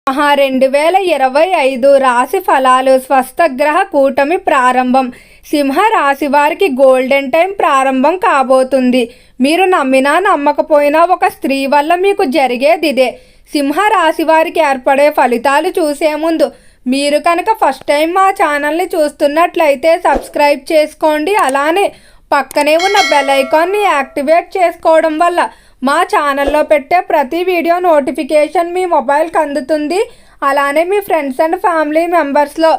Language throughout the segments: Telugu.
2025 రాశి ఫలాలు స్వస్థగ్రహ కూటమి ప్రారంభం. సింహ రాశి వారికి గోల్డెన్ టైం ప్రారంభం కాబోతుంది. మీరు నమ్మినా నమ్మకపోయినా ఒక స్త్రీ వల్ల మీకు జరిగేది ఇదే. సింహ రాశి వారికి ఏర్పడే ఫలితాలు చూసే ముందు మీరు కనుక ఫస్ట్ టైం మా ఛానల్ని చూస్తున్నట్లయితే సబ్స్క్రైబ్ చేసుకోండి. అలానే పక్కనే ఉన్న బెల్ ఐకాన్ని యాక్టివేట్ చేసుకోవడం వల్ల మా ఛానల్లో పెట్టే ప్రతి వీడియో నోటిఫికేషన్ మీ మొబైల్కి అందుతుంది. అలానే మీ ఫ్రెండ్స్ అండ్ ఫ్యామిలీ మెంబర్స్లో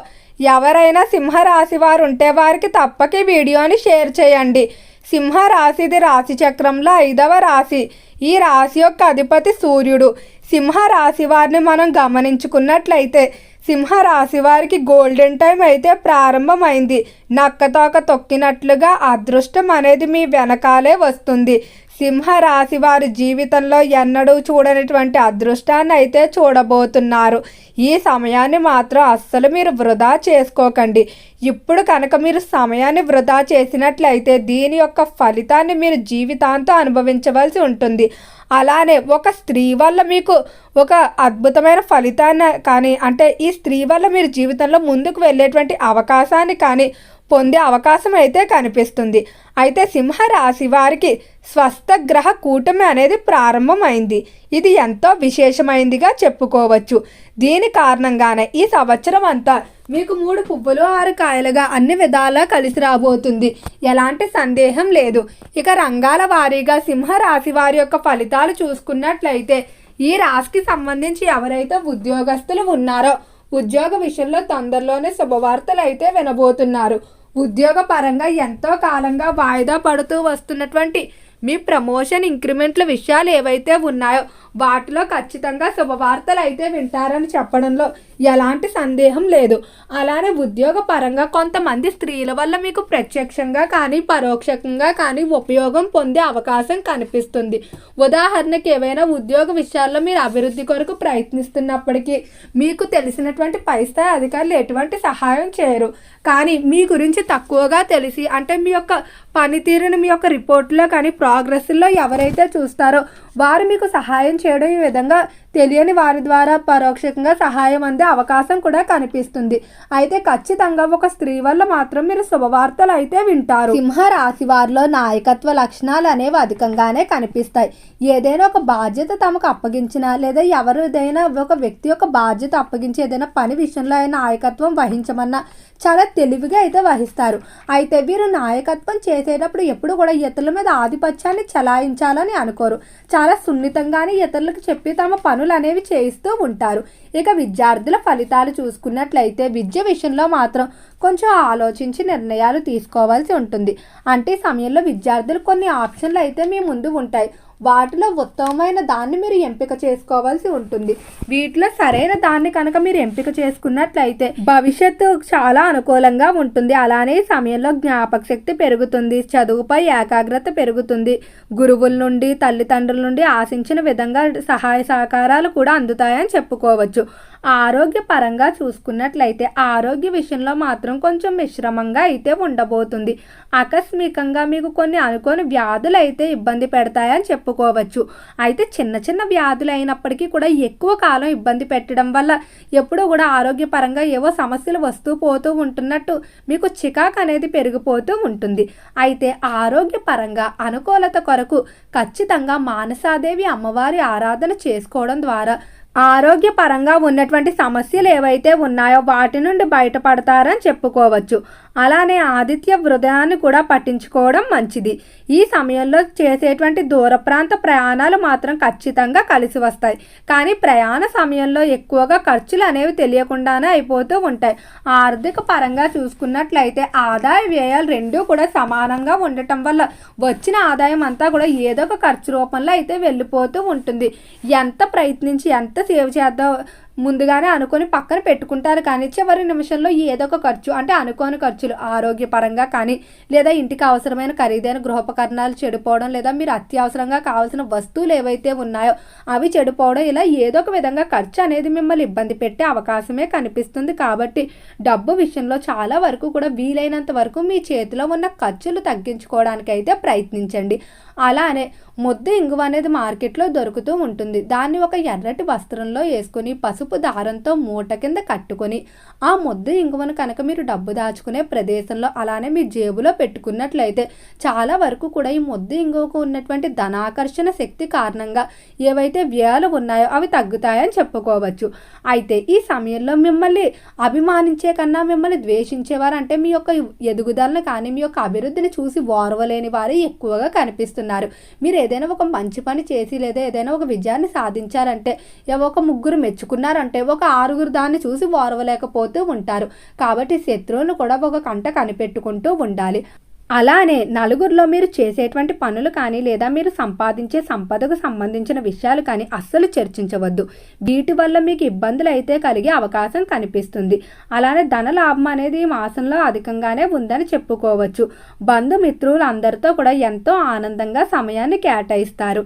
ఎవరైనా సింహరాశి వారు ఉంటే వారికి తప్పక ఈ వీడియోని షేర్ చేయండి. సింహరాశిది రాశి చక్రంలో 5వ రాశి. ఈ రాశి యొక్క అధిపతి సూర్యుడు. సింహరాశి వారిని మనం గమనించుకున్నట్లయితే సింహరాశి వారికి గోల్డెన్ టైం అయితే ప్రారంభమైంది. నక్కతోక తొక్కినట్లుగా అదృష్టం అనేది మీ వెనకాలే వస్తుంది. సింహరాశి వారి జీవితంలో ఎన్నడూ చూడనటువంటి అదృష్టాన్ని అయితే చూడబోతున్నారు. ఈ సమయాన్ని మాత్రం అస్సలు మీరు వృధా చేసుకోకండి. ఇప్పుడు కనుక మీరు సమయాన్ని వృధా చేసినట్లయితే దీని యొక్క ఫలితాన్ని మీరు జీవితాంతం అనుభవించవలసి ఉంటుంది. అలానే ఒక స్త్రీ వల్ల మీకు ఒక అద్భుతమైన ఫలితాన్ని కానీ అంటే ఈ స్త్రీ వల్ల మీరు జీవితంలో ముందుకు వెళ్ళేటువంటి అవకాశాన్ని కానీ పొందే అవకాశం అయితే కనిపిస్తుంది. అయితే సింహరాశి వారికి స్వస్థ గ్రహ కూటమి అనేది ప్రారంభమైంది. ఇది ఎంతో విశేషమైందిగా చెప్పుకోవచ్చు. దీని కారణంగానే ఈ సంవత్సరం అంతా మీకు 3 పువ్వులు 6 కాయలుగా అన్ని విధాలా కలిసి రాబోతుంది. ఎలాంటి సందేహం లేదు. ఇక రంగాల వారీగా సింహరాశి వారి యొక్క ఫలితాలు చూసుకున్నట్లయితే ఈ రాశికి సంబంధించి ఎవరైతే ఉద్యోగస్తులు ఉన్నారో ఉద్యోగ విషయంలో తొందరలోనే శుభవార్తలు అయితే వినబోతున్నారు. ఉద్యోగ పరంగా ఎంతో కాలంగా వాయిదా పడుతూ వస్తున్నటువంటి మీ ప్రమోషన్ ఇంక్రిమెంట్ల విషయాలు ఏవైతే ఉన్నాయో వాటిలో ఖచ్చితంగా శుభవార్తలు అయితే వింటారని చెప్పడంలో ఎలాంటి సందేహం లేదు. అలానే ఉద్యోగ పరంగా కొంతమంది స్త్రీల వల్ల మీకు ప్రత్యక్షంగా కానీ పరోక్షంగా కానీ ఉపయోగం పొందే అవకాశం కనిపిస్తుంది. ఉదాహరణకి ఏవైనా ఉద్యోగ విషయాల్లో మీరు అభివృద్ధి కొరకు ప్రయత్నిస్తున్నప్పటికీ మీకు తెలిసినటువంటి పై స్థాయి అధికారులు ఎటువంటి సహాయం చేయరు. కానీ మీ గురించి తక్కువగా తెలిసి అంటే మీ యొక్క పనితీరుని మీ యొక్క రిపోర్ట్లో కానీ ప్రోగ్రెస్లో ఎవరైతే చూస్తారో వారు మీకు సహాయం చేయడం ఈ విధంగా తెలియని వారి ద్వారా పరోక్షంగా సహాయం అందే అవకాశం కూడా కనిపిస్తుంది. అయితే ఖచ్చితంగా ఒక స్త్రీ వల్ల మాత్రం మీరు శుభవార్తలు అయితే వింటారు. సింహరాశి వారిలో నాయకత్వ లక్షణాలు అనేవి అధికంగానే కనిపిస్తాయి. ఏదైనా ఒక బాధ్యత తమకు అప్పగించినా లేదా ఎవరిదైనా ఒక వ్యక్తి యొక్క బాధ్యత అప్పగించి ఏదైనా పని విషయంలో అయినా నాయకత్వం వహించమన్నా చాలా తెలివిగా అయితే వహిస్తారు. అయితే వీరు నాయకత్వం చేసేటప్పుడు ఎప్పుడు కూడా ఇతరుల మీద ఆధిపత్యాన్ని చలాయించాలని అనుకోరు. చాలా సున్నితంగానే ఇతరులకు చెప్పి తమ పనులు అనేవి చేయిస్తూ ఉంటారు. ఇక విద్యార్థుల ఫలితాలు చూసుకున్నట్లయితే విద్య విషయంలో మాత్రం కొంచెం ఆలోచించి నిర్ణయాలు తీసుకోవాల్సి ఉంటుంది. అంటే సమయంలో విద్యార్థులు కొన్ని ఆప్షన్లు అయితే మీ ముందు ఉంటాయి. వాటిలో ఉత్తమమైన దాన్ని మీరు ఎంపిక చేసుకోవాల్సి ఉంటుంది. వీటిలో సరైన దాన్ని కనుక మీరు ఎంపిక చేసుకున్నట్లయితే భవిష్యత్తు చాలా అనుకూలంగా ఉంటుంది. అలానే సమయంలో జ్ఞాపక శక్తి పెరుగుతుంది, చదువుపై ఏకాగ్రత పెరుగుతుంది, గురువుల నుండి తల్లిదండ్రుల నుండి ఆశించిన విధంగా సహాయ సహకారాలు కూడా అందుతాయని చెప్పుకోవచ్చు. ఆరోగ్య పరంగా చూసుకున్నట్లయితే ఆరోగ్య విషయంలో మాత్రం కొంచెం మిశ్రమంగా అయితే ఉండబోతుంది. ఆకస్మికంగా మీకు కొన్ని అనుకోని వ్యాధులు అయితే ఇబ్బంది పెడతాయని చెప్పుకోవచ్చు. అయితే చిన్న చిన్న వ్యాధులు అయినప్పటికీ కూడా ఎక్కువ కాలం ఇబ్బంది పెట్టడం వల్ల ఎప్పుడూ కూడా ఆరోగ్యపరంగా ఏవో సమస్యలు వస్తూ పోతూ ఉంటున్నట్టు మీకు చికాకు అనేది పెరిగిపోతూ ఉంటుంది. అయితే ఆరోగ్యపరంగా అనుకూలత కొరకు ఖచ్చితంగా మానసాదేవి అమ్మవారి ఆరాధన చేసుకోవడం ద్వారా ఆరోగ్యపరంగా ఉన్నటువంటి సమస్యలు ఏవైతే ఉన్నాయో వాటి నుండి బయటపడతారని చెప్పుకోవచ్చు. అలానే ఆదిత్య హృదయాన్ని కూడా పట్టించుకోవడం మంచిది. ఈ సమయంలో చేసేటువంటి దూర ప్రాంత ప్రయాణాలు మాత్రం ఖచ్చితంగా కలిసి వస్తాయి. కానీ ప్రయాణ సమయంలో ఎక్కువగా ఖర్చులు అనేవి తెలియకుండానే అయిపోతూ ఉంటాయి. ఆర్థిక పరంగా చూసుకున్నట్లయితే ఆదాయ వ్యయాలు రెండూ కూడా సమానంగా ఉండటం వల్ల వచ్చిన ఆదాయం అంతా కూడా ఏదో ఒక ఖర్చు రూపంలో అయితే వెళ్ళిపోతూ ఉంటుంది. ఎంత ప్రయత్నించి ఎంత సేవ్ చేద్దాం ముందుగానే అనుకొని పక్కన పెట్టుకుంటారు. కానీ చివరి నిమిషంలో ఏదో ఒక ఖర్చు అంటే అనుకోని ఖర్చులు ఆరోగ్యపరంగా కానీ లేదా ఇంటికి అవసరమైన ఖరీదైన గృహోపకరణాలు చెడిపోవడం లేదా మీరు అత్యవసరంగా కావాల్సిన వస్తువులు ఏవైతే ఉన్నాయో అవి చెడిపోవడం ఇలా ఏదో ఒక విధంగా ఖర్చు అనేది మిమ్మల్ని ఇబ్బంది పెట్టే అవకాశమే కనిపిస్తుంది. కాబట్టి డబ్బు విషయంలో చాలా వరకు కూడా వీలైనంత వరకు మీ చేతిలో ఉన్న ఖర్చులు తగ్గించుకోవడానికి అయితే ప్రయత్నించండి. అలానే ముద్ద ఇంగువ అనేది మార్కెట్లో దొరుకుతూ ఉంటుంది. దాన్ని ఒక ఎర్రటి వస్త్రంలో వేసుకొని పసుపు దారంతో మూట కింద కట్టుకొని ఆ ముద్ద ఇంగువను కనుక మీరు డబ్బు దాచుకునే ప్రదేశంలో అలానే మీ జేబులో పెట్టుకున్నట్లయితే చాలా వరకు కూడా ఈ ముద్ద ఇంగువకు ఉన్నటువంటి ధనాకర్షణ శక్తి కారణంగా ఏవైతే వ్యయాలు ఉన్నాయో అవి తగ్గుతాయని చెప్పుకోవచ్చు. అయితే ఈ సమయంలో మిమ్మల్ని అభిమానించే కన్నా మిమ్మల్ని ద్వేషించేవారు, అంటే మీ యొక్క ఎదుగుదలను కానీ మీ యొక్క అభివృద్ధిని చూసి ఓర్వలేని వారే ఎక్కువగా కనిపిస్తున్నారు. మీరు ఏదైనా ఒక మంచి పని చేసి లేదా ఏదైనా ఒక విజయాన్ని సాధించారంటే ఒక ముగ్గురు మెచ్చుకున్నారంటే ఒక ఆరుగురు దాన్ని చూసి ఓర్వలేకపోతూ ఉంటారు. కాబట్టి శత్రువులను కూడా ఒక కంట కనిపెట్టుకుంటూ ఉండాలి. అలానే నలుగురిలో మీరు చేసేటువంటి పనులు కానీ లేదా మీరు సంపాదించే సంపదకు సంబంధించిన విషయాలు కానీ అస్సలు చర్చించవద్దు. వీటి వల్ల మీకు ఇబ్బందులు అయితే కలిగే అవకాశం కనిపిస్తుంది. అలానే ధన లాభం అనేది ఈ మాసంలో అధికంగానే ఉందని చెప్పుకోవచ్చు. బంధుమిత్రులు అందరితో కూడా ఎంతో ఆనందంగా సమయాన్ని కేటాయిస్తారు.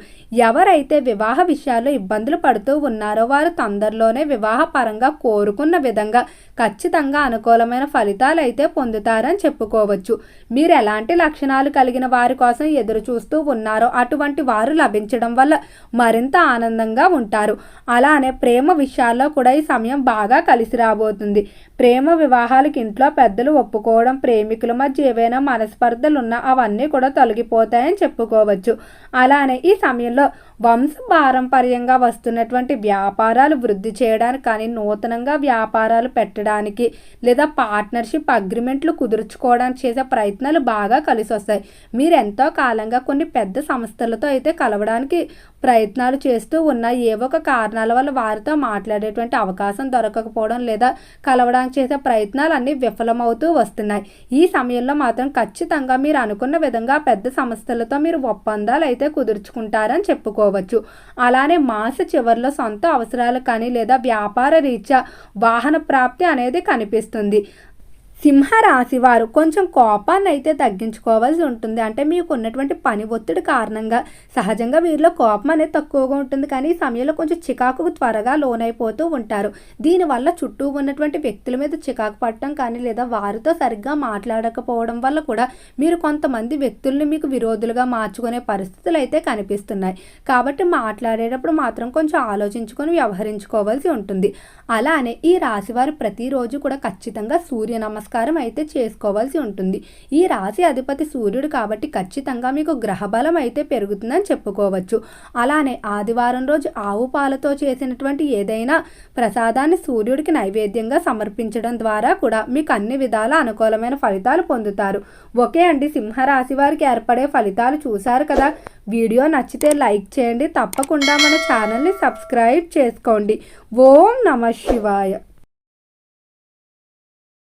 ఎవరైతే వివాహ విషయాల్లో ఇబ్బందులు పడుతూ ఉన్నారో వారు తొందరలోనే వివాహ పరంగా కోరుకున్న విధంగా ఖచ్చితంగా అనుకూలమైన ఫలితాలు అయితే పొందుతారని చెప్పుకోవచ్చు. మీరు ఎలాంటి లక్షణాలు కలిగిన వారి కోసం ఎదురు చూస్తూ ఉన్నారో అటువంటి వారు లభించడం వల్ల మరింత ఆనందంగా ఉంటారు. అలానే ప్రేమ విషయాల్లో కూడా ఈ సమయం బాగా కలిసి రాబోతుంది. ప్రేమ వివాహాలకు ఇంట్లో పెద్దలు ఒప్పుకోవడం, ప్రేమికుల మధ్య ఏవైనా మనస్పర్ధలు ఉన్నా అవన్నీ కూడా తొలగిపోతాయని చెప్పుకోవచ్చు. అలానే ఈ సమయంలో వంశపారంపర్యంగా వస్తున్నటువంటి వ్యాపారాలు వృద్ధి చేయడానికి కానీ నూతనంగా వ్యాపారాలు పెట్టడానికి లేదా పార్ట్నర్షిప్ అగ్రిమెంట్లు కుదుర్చుకోవడానికి చేసే ప్రయత్నాలు బాగా కలిసి వస్తాయి. మీరు ఎంతో కాలంగా కొన్ని పెద్ద సంస్థలతో అయితే కలవడానికి ప్రయత్నాలు చేస్తూ ఉన్న ఏవో ఒక కారణాల వల్ల వారితో మాట్లాడేటువంటి అవకాశం దొరకకపోవడం లేదా కలవడానికి చేసే ప్రయత్నాలు అన్నీ విఫలమవుతూ వస్తున్నాయి. ఈ సమయంలో మాత్రం ఖచ్చితంగా మీరు అనుకున్న విధంగా పెద్ద సంస్థలతో మీరు ఒప్పందాలు అయితే కుదుర్చుకుంటారని చెప్పుకోవచ్చు. అలానే మాస చివరిలో సొంత అవసరాలు కానీ లేదా వ్యాపార రీత్యా వాహన ప్రాప్తి అనేది కనిపిస్తుంది. సింహరాశి వారు కొంచెం కోపాన్ని అయితే తగ్గించుకోవాల్సి ఉంటుంది. అంటే మీకు ఉన్నటువంటి పని ఒత్తిడి కారణంగా సహజంగా వీరిలో కోపం అనేది తక్కువగా ఉంటుంది, కానీ ఈ సమయంలో కొంచెం చికాకుకు త్వరగా లోనైపోతూ ఉంటారు. దీనివల్ల చుట్టూ ఉన్నటువంటి వ్యక్తుల మీద చికాకు పడటం కానీ లేదా వారితో సరిగ్గా మాట్లాడకపోవడం వల్ల కూడా మీరు కొంతమంది వ్యక్తుల్ని మీకు విరోధులుగా మార్చుకునే పరిస్థితులు అయితే కనిపిస్తున్నాయి. కాబట్టి మాట్లాడేటప్పుడు మాత్రం కొంచెం ఆలోచించుకొని వ్యవహరించుకోవాల్సి ఉంటుంది. అలానే ఈ రాశి వారు ప్రతిరోజు కూడా ఖచ్చితంగా సూర్య నమస్కారం అయితే చేసుకోవాల్సి ఉంటుంది. ఈ రాశి అధిపతి సూర్యుడు కాబట్టి ఖచ్చితంగా మీకు గ్రహ బలం అయితే పెరుగుతుందని చెప్పుకోవచ్చు. అలానే ఆదివారం రోజు ఆవు పాలతో చేసినటువంటి ఏదైనా ప్రసాదాన్ని సూర్యుడికి నైవేద్యంగా సమర్పించడం ద్వారా కూడా మీకు అన్ని విధాల అనుకూలమైన ఫలితాలు పొందుతారు. ఓకే అండి, సింహరాశి వారికి ఏర్పడే ఫలితాలు చూశారు కదా. వీడియో నచ్చితే లైక్ చేయండి, తప్పకుండా మన ఛానల్ని సబ్స్క్రైబ్ చేసుకోండి. ఓం నమః శివాయ.